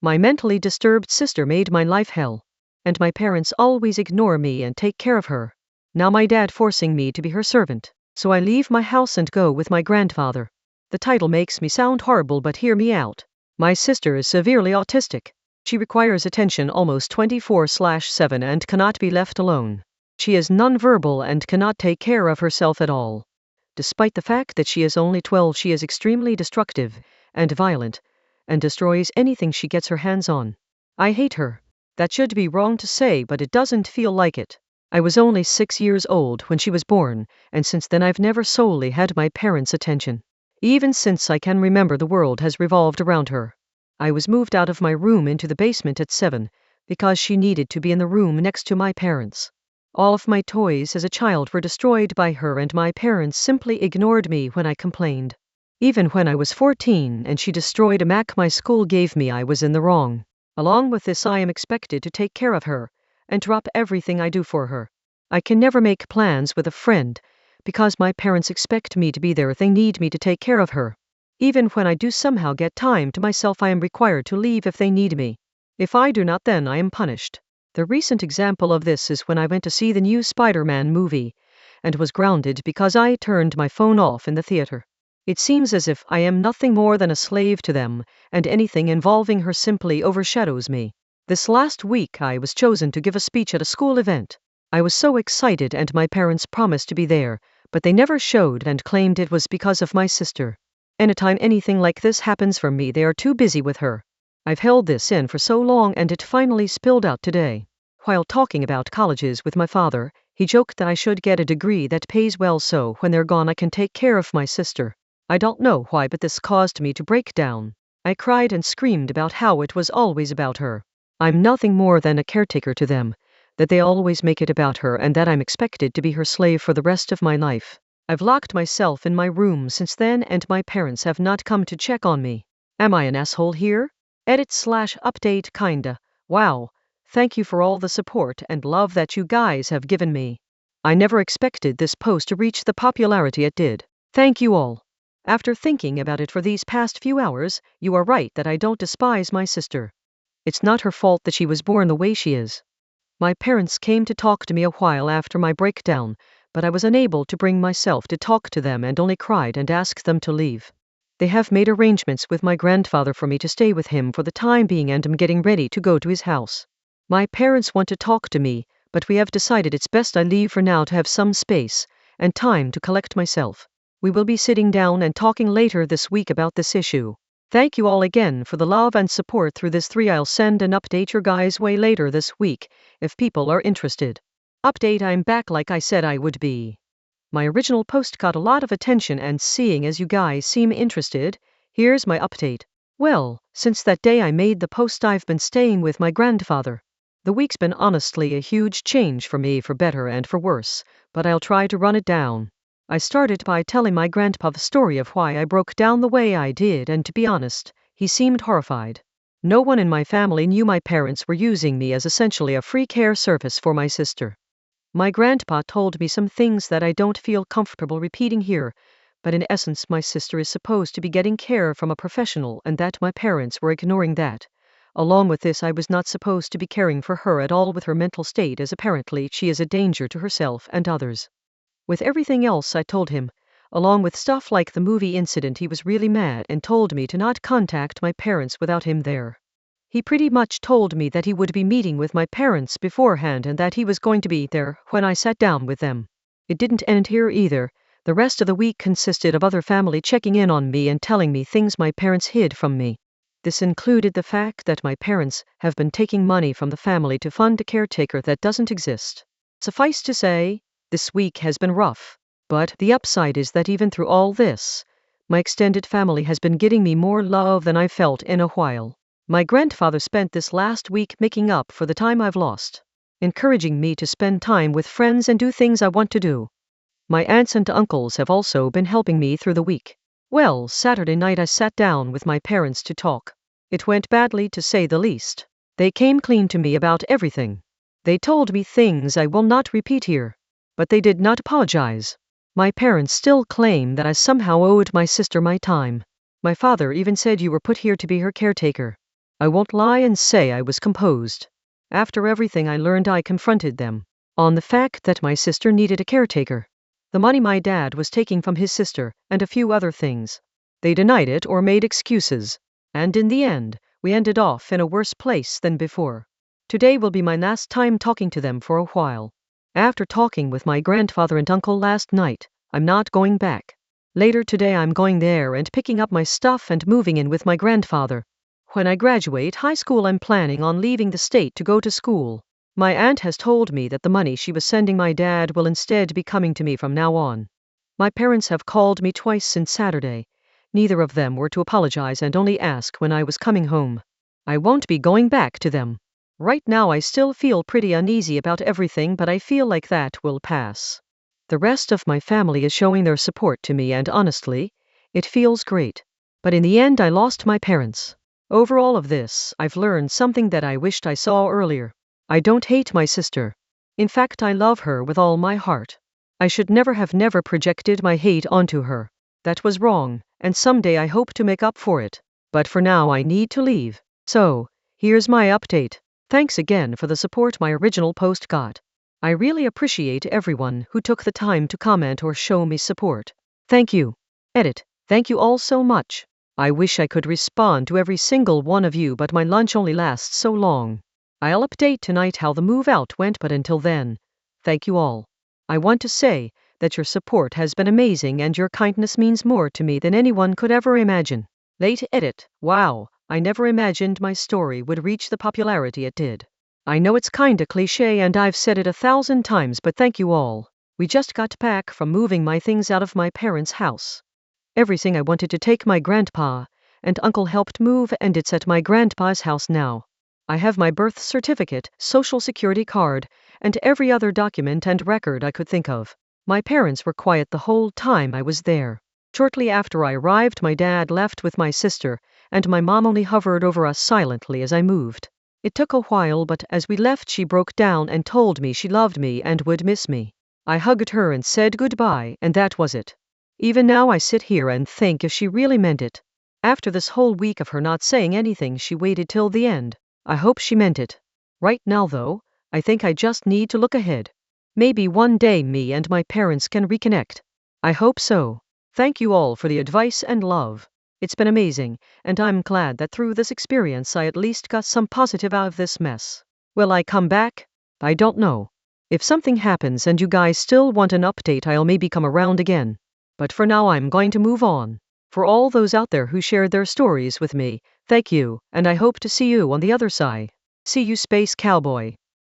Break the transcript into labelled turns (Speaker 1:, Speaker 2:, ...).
Speaker 1: My mentally disturbed sister made my life hell. And my parents always ignore me and take care of her. Now my dad forcing me to be her servant. So I leave my house and go with my grandfather. The title makes me sound horrible, but hear me out. My sister is severely autistic. She requires attention almost 24/7 and cannot be left alone. She is nonverbal and cannot take care of herself at all. Despite the fact that she is only 12, she is extremely destructive and violent and destroys anything she gets her hands on. I hate her. That should be wrong to say, but it doesn't feel like it. I was only 6 years old when she was born, and since then I've never solely had my parents' attention. Even since I can remember, the world has revolved around her. I was moved out of my room into the basement at 7, because she needed to be in the room next to my parents. All of my toys as a child were destroyed by her, and my parents simply ignored me when I complained. Even when I was 14 and she destroyed a Mac my school gave me, I was in the wrong. Along with this, I am expected to take care of her and drop everything I do for her. I can never make plans with a friend because my parents expect me to be there. They need me to take care of her. Even when I do somehow get time to myself, I am required to leave if they need me. If I do not, then I am punished. The recent example of this is when I went to see the new Spider-Man movie and was grounded because I turned my phone off in the theater. It seems as if I am nothing more than a slave to them, and anything involving her simply overshadows me. This last week I was chosen to give a speech at a school event. I was so excited, and my parents promised to be there, but they never showed and claimed it was because of my sister. Anytime anything like this happens for me, they are too busy with her. I've held this in for so long, and it finally spilled out today. While talking about colleges with my father, he joked that I should get a degree that pays well so when they're gone I can take care of my sister. I don't know why, but this caused me to break down. I cried and screamed about how it was always about her. I'm nothing more than a caretaker to them, that they always make it about her, and that I'm expected to be her slave for the rest of my life. I've locked myself in my room since then, and my parents have not come to check on me. Am I an asshole here? Edit/update kinda. Wow. Thank you for all the support and love that you guys have given me. I never expected this post to reach the popularity it did. Thank you all. After thinking about it for these past few hours, you are right that I don't despise my sister. It's not her fault that she was born the way she is. My parents came to talk to me a while after my breakdown, but I was unable to bring myself to talk to them and only cried and asked them to leave. They have made arrangements with my grandfather for me to stay with him for the time being, and I'm getting ready to go to his house. My parents want to talk to me, but we have decided it's best I leave for now to have some space and time to collect myself. We will be sitting down and talking later this week about this issue. Thank you all again for the love and support through this 3. I'll send an update your guys' way later this week, if people are interested. Update: I'm back like I said I would be. My original post got a lot of attention, and seeing as you guys seem interested, here's my update. Well, since that day I made the post, I've been staying with my grandfather. The week's been honestly a huge change for me, for better and for worse, but I'll try to run it down. I started by telling my grandpa the story of why I broke down the way I did, and to be honest, he seemed horrified. No one in my family knew my parents were using me as essentially a free care service for my sister. My grandpa told me some things that I don't feel comfortable repeating here, but in essence my sister is supposed to be getting care from a professional, and that my parents were ignoring that. Along with this, I was not supposed to be caring for her at all with her mental state, as apparently she is a danger to herself and others. With everything else I told him, along with stuff like the movie incident, he was really mad and told me to not contact my parents without him there. He pretty much told me that he would be meeting with my parents beforehand and that he was going to be there when I sat down with them. It didn't end here either. The rest of the week consisted of other family checking in on me and telling me things my parents hid from me. This included the fact that my parents have been taking money from the family to fund a caretaker that doesn't exist. Suffice to say, this week has been rough, but the upside is that even through all this, my extended family has been getting me more love than I've felt in a while. My grandfather spent this last week making up for the time I've lost, encouraging me to spend time with friends and do things I want to do. My aunts and uncles have also been helping me through the week. Well, Saturday night I sat down with my parents to talk. It went badly, to say the least. They came clean to me about everything. They told me things I will not repeat here. But they did not apologize. My parents still claim that I somehow owed my sister my time. My father even said, "You were put here to be her caretaker." I won't lie and say I was composed. After everything I learned, I confronted them on the fact that my sister needed a caretaker. The money my dad was taking from his sister, and a few other things. They denied it or made excuses. And in the end, we ended off in a worse place than before. Today will be my last time talking to them for a while. After talking with my grandfather and uncle last night, I'm not going back. Later today I'm going there and picking up my stuff and moving in with my grandfather. When I graduate high school, I'm planning on leaving the state to go to school. My aunt has told me that the money she was sending my dad will instead be coming to me from now on. My parents have called me twice since Saturday. Neither of them were to apologize and only ask when I was coming home. I won't be going back to them. Right now I still feel pretty uneasy about everything, but I feel like that will pass. The rest of my family is showing their support to me, and honestly, it feels great. But in the end I lost my parents. Over all of this, I've learned something that I wished I saw earlier. I don't hate my sister. In fact, I love her with all my heart. I should never have projected my hate onto her. That was wrong, and someday I hope to make up for it. But for now I need to leave. So, here's my update. Thanks again for the support my original post got. I really appreciate everyone who took the time to comment or show me support. Thank you. Edit. Thank you all so much. I wish I could respond to every single one of you, but my lunch only lasts so long. I'll update tonight how the move out went, but until then, thank you all. I want to say that your support has been amazing and your kindness means more to me than anyone could ever imagine. Late edit. Wow, I never imagined my story would reach the popularity it did. I know it's kinda cliche and I've said it 1,000 times, but thank you all. We just got back from moving my things out of my parents' house. Everything I wanted to take my grandpa and uncle helped move, and it's at my grandpa's house now. I have my birth certificate, social security card, and every other document and record I could think of. My parents were quiet the whole time I was there. Shortly after I arrived, my dad left with my sister, and my mom only hovered over us silently as I moved. It took a while, but as we left she broke down and told me she loved me and would miss me. I hugged her and said goodbye, and that was it. Even now I sit here and think if she really meant it. After this whole week of her not saying anything, she waited till the end. I hope she meant it. Right now though, I think I just need to look ahead. Maybe one day me and my parents can reconnect. I hope so. Thank you all for the advice and love. It's been amazing, and I'm glad that through this experience I at least got some positive out of this mess. Will I come back? I don't know. If something happens and you guys still want an update, I'll maybe come around again. But for now I'm going to move on. For all those out there who shared their stories with me, thank you, and I hope to see you on the other side. See you, Space Cowboy.